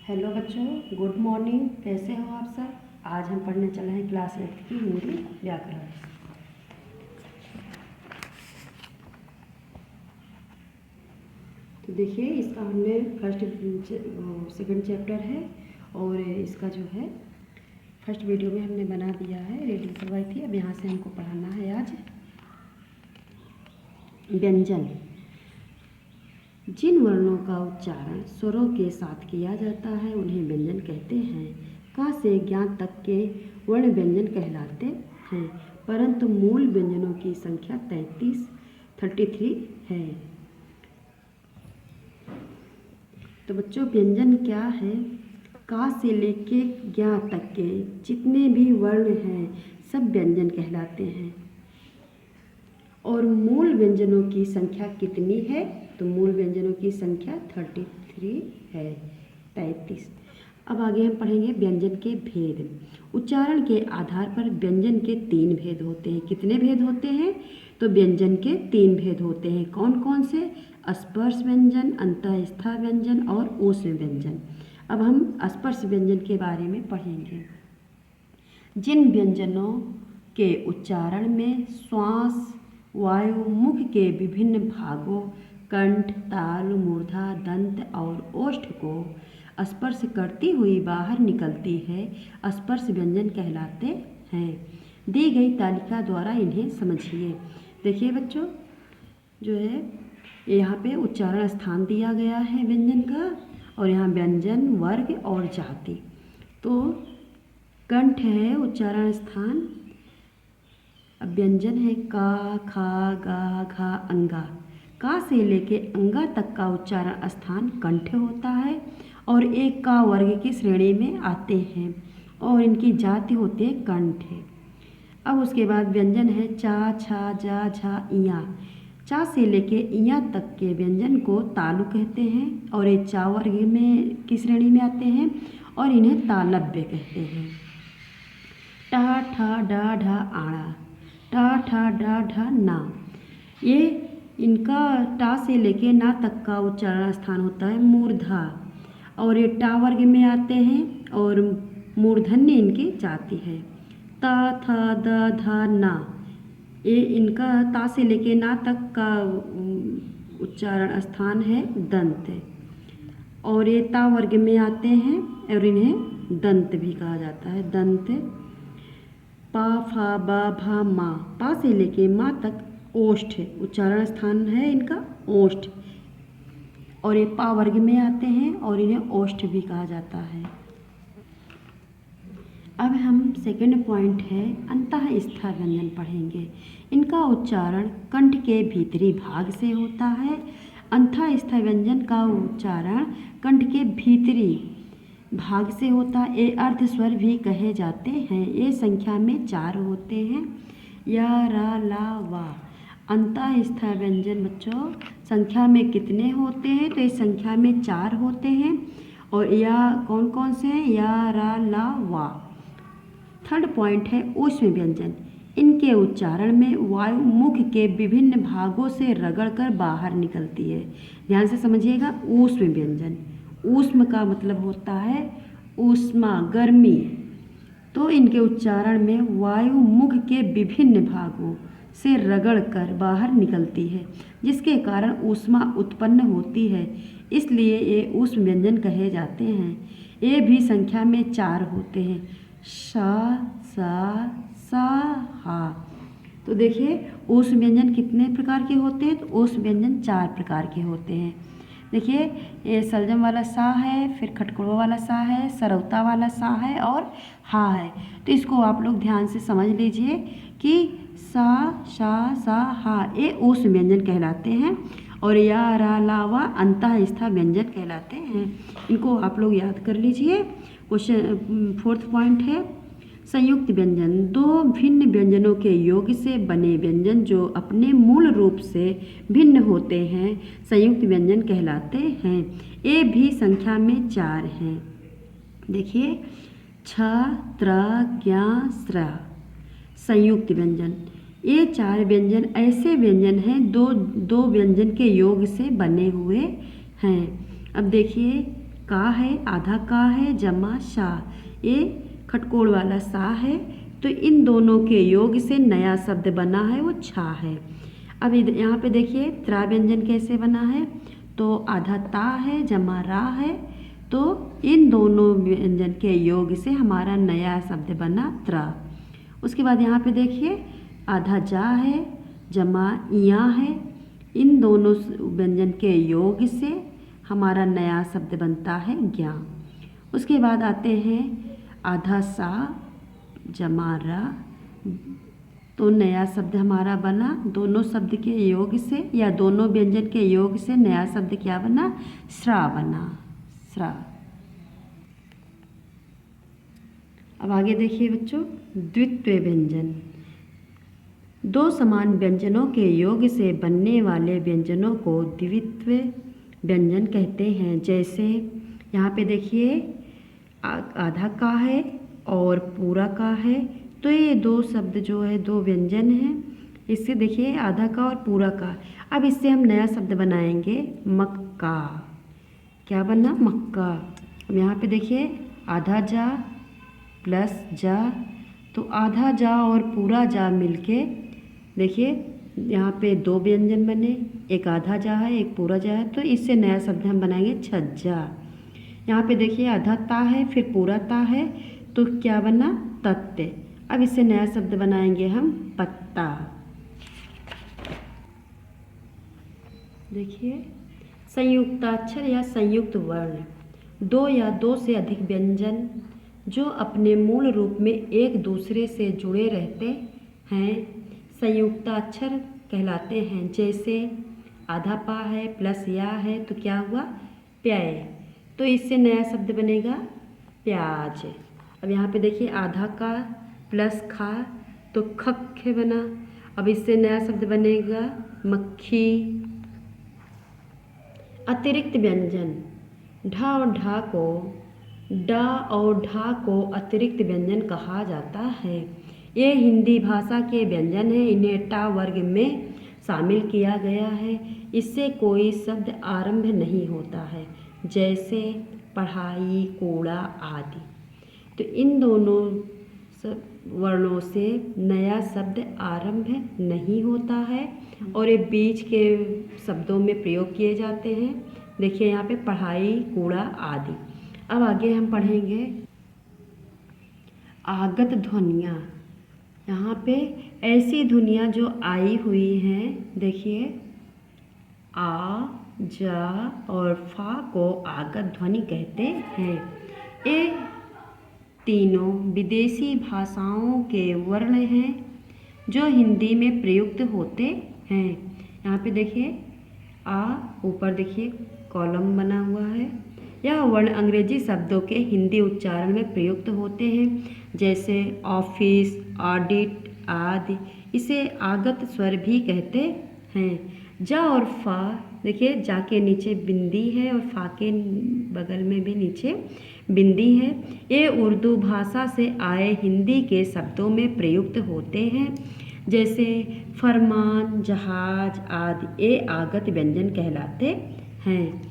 Hello बच्चों, good morning. कैसे हो आप सब? आज हम पढ़ने चले हैं क्लास 8 की हिंदी व्याकरण। तो देखिए, इसका हमने सेकंड चैप्टर है और इसका जो है फर्स्ट वीडियो में हमने बना दिया है, रेडी करवाई थी। अब यहाँ से हमको पढ़ाना है आज व्यंजन। जिन वर्णों का उच्चारण स्वरों के साथ किया जाता है उन्हें व्यंजन कहते हैं। क से ज्ञ तक के वर्ण व्यंजन कहलाते हैं, परंतु मूल व्यंजनों की संख्या 33 है। तो बच्चों, व्यंजन क्या है? क से लेके ज्ञ तक के जितने भी वर्ण हैं सब व्यंजन कहलाते हैं। और मूल व्यंजनों की संख्या कितनी है? तो मूल व्यंजनों की संख्या 33 है, 33। अब आगे हम पढ़ेंगे व्यंजन के भेद। उच्चारण के आधार पर व्यंजन के 3 भेद होते हैं। कितने भेद होते हैं? तो व्यंजन के 3 भेद होते हैं। कौन कौन से? स्पर्श व्यंजन, अंतःस्थ व्यंजन और ऊष्म व्यंजन। अब हम स्पर्श व्यंजन के बारे में पढ़ेंगे। जिन व्यंजनों के उच्चारण में श्वास वायु मुख के विभिन्न भागों कंठ, ताल, मूर्धा, दंत और ओष्ठ को स्पर्श करती हुई बाहर निकलती है, स्पर्श व्यंजन कहलाते हैं। दी गई तालिका द्वारा इन्हें समझिए। देखिए बच्चों, जो है यहाँ पे उच्चारण स्थान दिया गया है व्यंजन का, और यहाँ व्यंजन, वर्ग और जाति। तो कंठ है उच्चारण स्थान। अब व्यंजन है का, खा, गा, घा, अंगा। का से लेके अंगा तक का उच्चारण स्थान कंठ होता है और एक का वर्ग की श्रेणी में आते हैं और इनकी जाति होती है कंठ। अब उसके बाद व्यंजन है चा, छा, जा, झा, इया। चा से लेके इया तक के व्यंजन को तालु कहते हैं और ये चा वर्ग में की श्रेणी में आते हैं और इन्हें तालव्य कहते हैं। टा, ठा, डा, ढा, आड़ा। टा, ठा, डा, ढा, ना। ये इनका टा से लेके ना तक का उच्चारण स्थान होता है मूर्धा और ये टा वर्ग में आते हैं और मूर्धन्य इनकी जाति है। ता, था, दा, धा, ना। ये इनका ता से लेके ना तक का उच्चारण स्थान है दंत और ये ता वर्ग में आते हैं और इन्हें दंत भी कहा जाता है, दंत। पा, फा, बा, भा, मा। पा से लेके मा तक ओष्ठ उच्चारण स्थान है इनका ओष्ठ और ये पा वर्ग में आते हैं और इन्हें ओष्ठ भी कहा जाता है। अब हम सेकंड पॉइंट है अंतःस्थ व्यंजन पढ़ेंगे। इनका उच्चारण कंठ के भीतरी भाग से होता है। अंतःस्थ व्यंजन का उच्चारण कंठ के भीतरी भाग से होता है। ये अर्ध स्वर भी कहे जाते हैं। ये संख्या में 4 होते हैं, या, रा, ला, वा। अंतःस्थ व्यंजन बच्चों संख्या में कितने होते हैं? तो इस संख्या में 4 होते हैं और या कौन कौन से हैं? या, रा, ला, वा। थर्ड पॉइंट है ऊष्म व्यंजन। इनके उच्चारण में वायु मुख के विभिन्न भागों से रगड़कर बाहर निकलती है। ध्यान से समझिएगा, ऊष्म व्यंजन। ऊष्म का मतलब होता है ऊष्मा, गर्मी। तो इनके उच्चारण में वायु मुख के विभिन्न भागों से रगड़कर बाहर निकलती है, जिसके कारण ऊष्मा उत्पन्न होती है, इसलिए ये ऊष्म व्यंजन कहे जाते हैं। ये भी संख्या में 4 होते हैं, सा, सा, सा, हा। तो देखिए ऊष्म व्यंजन कितने प्रकार के होते हैं? तो ऊष्म व्यंजन 4 प्रकार के होते हैं। देखिए, ये सलजम वाला सा है, फिर खटखड़ो वाला सा है, सरौता वाला सा है और हा है। तो इसको आप लोग ध्यान से समझ लीजिए कि सा, शा, सा, हा ये ऊष्म व्यंजन कहलाते हैं और या, रा, ला, वा अंतःस्थ व्यंजन कहलाते हैं। इनको आप लोग याद कर लीजिए। क्वेश्चन फोर्थ पॉइंट है संयुक्त व्यंजन। 2 भिन्न व्यंजनों के योग से बने व्यंजन जो अपने मूल रूप से भिन्न होते हैं संयुक्त व्यंजन कहलाते हैं। ये भी संख्या में 4 हैं। देखिए, छ, त्र, ज्ञ, स्र संयुक्त व्यंजन। ये 4 व्यंजन ऐसे व्यंजन हैं दो व्यंजन के योग से बने हुए हैं। अब देखिए, का है, आधा का है जमा शा, ये खटकोड़ वाला सा है, तो इन दोनों के योग से नया शब्द बना है वो छा है। अब यहाँ पे देखिए त्रा व्यंजन कैसे बना है, तो आधा ता है जमा रा है, तो इन दोनों व्यंजन के योग से हमारा नया शब्द बना त्रा। उसके बाद यहाँ पे देखिए आधा जा है जमा इया है, इन दोनों व्यंजन के योग से हमारा नया शब्द बनता है ज्ञा। उसके बाद आते हैं आधा सा जमा रा, तो नया शब्द हमारा बना दोनों शब्द के योग से या दोनों व्यंजन के योग से नया शब्द क्या बना, श्रा बना, श्रा। अब आगे देखिए बच्चों, द्वित्व व्यंजन। दो समान व्यंजनों के योग से बनने वाले व्यंजनों को द्वित्व व्यंजन कहते हैं। जैसे यहाँ पे देखिए आधा का है और पूरा का है, तो ये दो शब्द जो है दो व्यंजन हैं। इससे देखिए आधा का और पूरा का, अब इससे हम नया शब्द बनाएंगे मक्का। क्या बना, मक्का। अब यहाँ पे देखिए आधा जा प्लस जा, तो आधा जा और पूरा जा मिलके देखिए यहाँ पे दो व्यंजन बने, एक आधा जा है एक पूरा जा है, तो इससे नया शब्द हम बनाएंगे छज्जा। यहाँ पे देखिए आधा ता है फिर पूरा ता है, तो क्या बना, तत्ते। अब इससे नया शब्द बनाएंगे हम पत्ता। देखिए संयुक्ताक्षर या संयुक्त वर्ण, दो या दो से अधिक व्यंजन जो अपने मूल रूप में एक दूसरे से जुड़े रहते हैं संयुक्ताक्षर कहलाते हैं। जैसे आधा पा है प्लस या है, तो क्या हुआ, प्याय, तो इससे नया शब्द बनेगा प्याज। अब यहाँ पे देखिए आधा का प्लस खा, तो खख बना। अब इससे नया शब्द बनेगा मक्खी। अतिरिक्त व्यंजन, ढा और ढा को, डा और ढा को अतिरिक्त व्यंजन कहा जाता है। ये हिंदी भाषा के व्यंजन हैं, इन्हें टा वर्ग में शामिल किया गया है। इससे कोई शब्द आरंभ नहीं होता है, जैसे पढ़ाई, कूड़ा आदि। तो इन दोनों वर्णों से नया शब्द आरंभ नहीं होता है और ये बीच के शब्दों में प्रयोग किए जाते हैं। देखिए यहाँ पे पढ़ाई, कूड़ा आदि। अब आगे हम पढ़ेंगे आगत ध्वनियाँ। यहाँ पे ऐसी ध्वनियाँ जो आई हुई हैं, देखिए आ, जा और फा को आगत ध्वनि कहते हैं। ये तीनों विदेशी भाषाओं के वर्ण हैं जो हिंदी में प्रयुक्त होते हैं। यहाँ पे देखिए आ, ऊपर देखिए कॉलम बना हुआ है। यह वर्ण अंग्रेजी शब्दों के हिंदी उच्चारण में प्रयुक्त होते हैं, जैसे ऑफिस, ऑडिट आदि। इसे आगत स्वर भी कहते हैं। जा और फा, देखिए जा के नीचे बिंदी है और फा के बगल में भी नीचे बिंदी है। ये उर्दू भाषा से आए हिंदी के शब्दों में प्रयुक्त होते हैं, जैसे फरमान, जहाज आदि। ये आगत व्यंजन कहलाते हैं।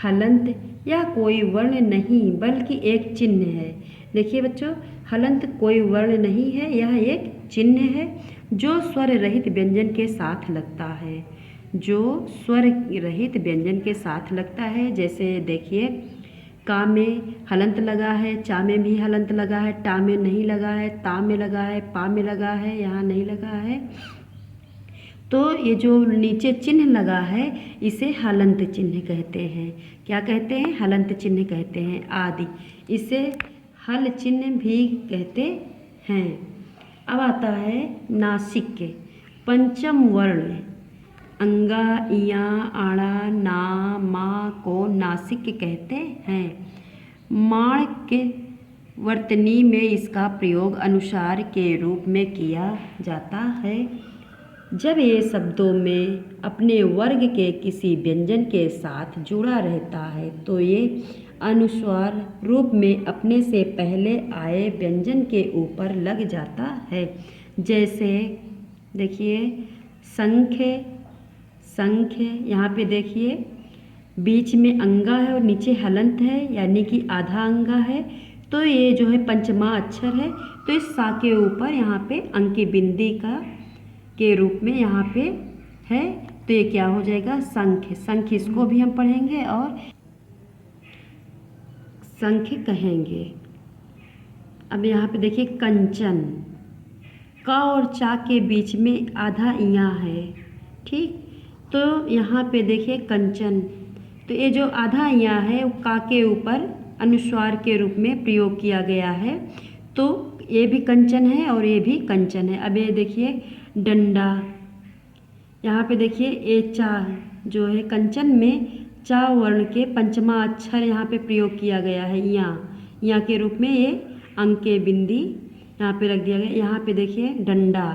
हलंत यह कोई वर्ण नहीं बल्कि एक चिन्ह है। देखिए बच्चों, हलंत कोई वर्ण नहीं है, यह एक चिन्ह है जो स्वर रहित व्यंजन के साथ लगता है, जो स्वर रहित व्यंजन के साथ लगता है। जैसे देखिए का में हलंत लगा है, चा में भी हलंत लगा है, टा में नहीं लगा है, ता में लगा है, पा में लगा है, यहाँ नहीं लगा है। तो ये जो नीचे चिन्ह लगा है इसे हलंत चिन्ह कहते हैं। क्या कहते हैं, हलंत चिन्ह कहते हैं आदि। इसे हल चिन्ह भी कहते हैं। अब आता है नासिक के पंचम वर्ण अंगा, इया, आड़ा, ना, मा को नासिक कहते हैं। माण के वर्तनी में इसका प्रयोग अनुसार के रूप में किया जाता है। जब ये शब्दों में अपने वर्ग के किसी व्यंजन के साथ जुड़ा रहता है तो ये अनुस्वार रूप में अपने से पहले आए व्यंजन के ऊपर लग जाता है। जैसे देखिए संख्य, संख्य, यहाँ पे देखिए बीच में अंगा है और नीचे हलंत है, यानी कि आधा अंगा है। तो ये जो है पंचमा अक्षर है। तो इस सा के ऊपर यहाँ पे अंक की बिंदी का के रूप में यहाँ पे है। तो ये क्या हो जाएगा? संख। संख इसको भी हम पढ़ेंगे और संख कहेंगे। अब यहाँ पे देखिए कंचन, का और चा के बीच में आधा इया है, ठीक। तो यहाँ पे देखिए कंचन, तो ये जो आधा इया है वो का के ऊपर अनुस्वार के रूप में प्रयोग किया गया है। तो ये भी कंचन है और ये भी कंचन है। अब ये देखिए डंडा, यहाँ पे देखिए ये चा जो है कंचन में चा वर्ण के पंचमा अक्षर यहाँ पे प्रयोग किया गया है, या के रूप में ये अंक के बिंदी यहाँ पे रख दिया गया। यहाँ पे देखिए डंडा,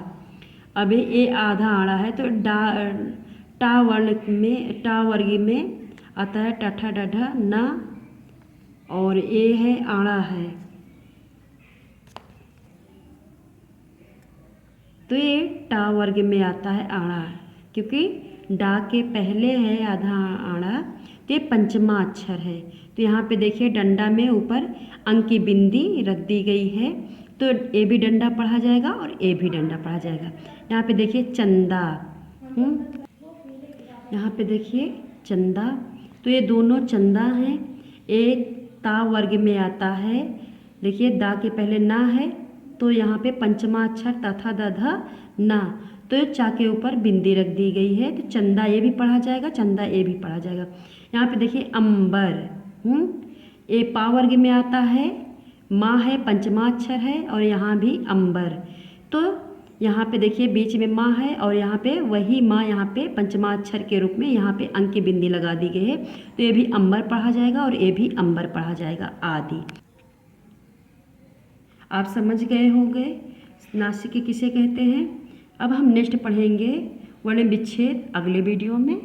अब ये आधा आड़ा है तो टा वर्ग में आता है टठा डढ़ा ना, और ये है आड़ा है। तो ये टा वर्ग में आता है आड़ा, क्योंकि डा के पहले है आधा आड़ा, तो ये पंचमा अक्षर है। तो यहाँ पे देखिए डंडा में ऊपर अंक की बिंदी रख दी गई है। तो ए भी डंडा पढ़ा जाएगा और ए भी डंडा पढ़ा जाएगा। यहाँ पे देखिए चंदा, यहाँ पे देखिए चंदा, तो ये दोनों चंदा हैं। एक ता वर्ग में आता है, देखिए दा के पहले ना है, तो यहाँ पे पंचमा अक्षर तथा दधा ना, तो ये चा के ऊपर बिंदी रख दी गई है। तो चंदा ये भी पढ़ा जाएगा, चंदा ये भी पढ़ा जाएगा। यहाँ पे देखिए अंबर, ये पा वर्ग में आता है, माँ है पंचमा अक्षर है, और यहाँ भी अंबर। तो यहाँ पे देखिए बीच में माँ है और यहाँ पे वही माँ यहाँ पे पंचमा अक्षर के रूप में यहाँ पे अंक की बिंदी लगा दी गई है। तो ये भी अंबर पढ़ा जाएगा और ये भी अंबर पढ़ा जाएगा आदि। आप समझ गए होंगे नासिक किसे कहते हैं। अब हम नेक्स्ट पढ़ेंगे वर्ण विच्छेद अगले वीडियो में।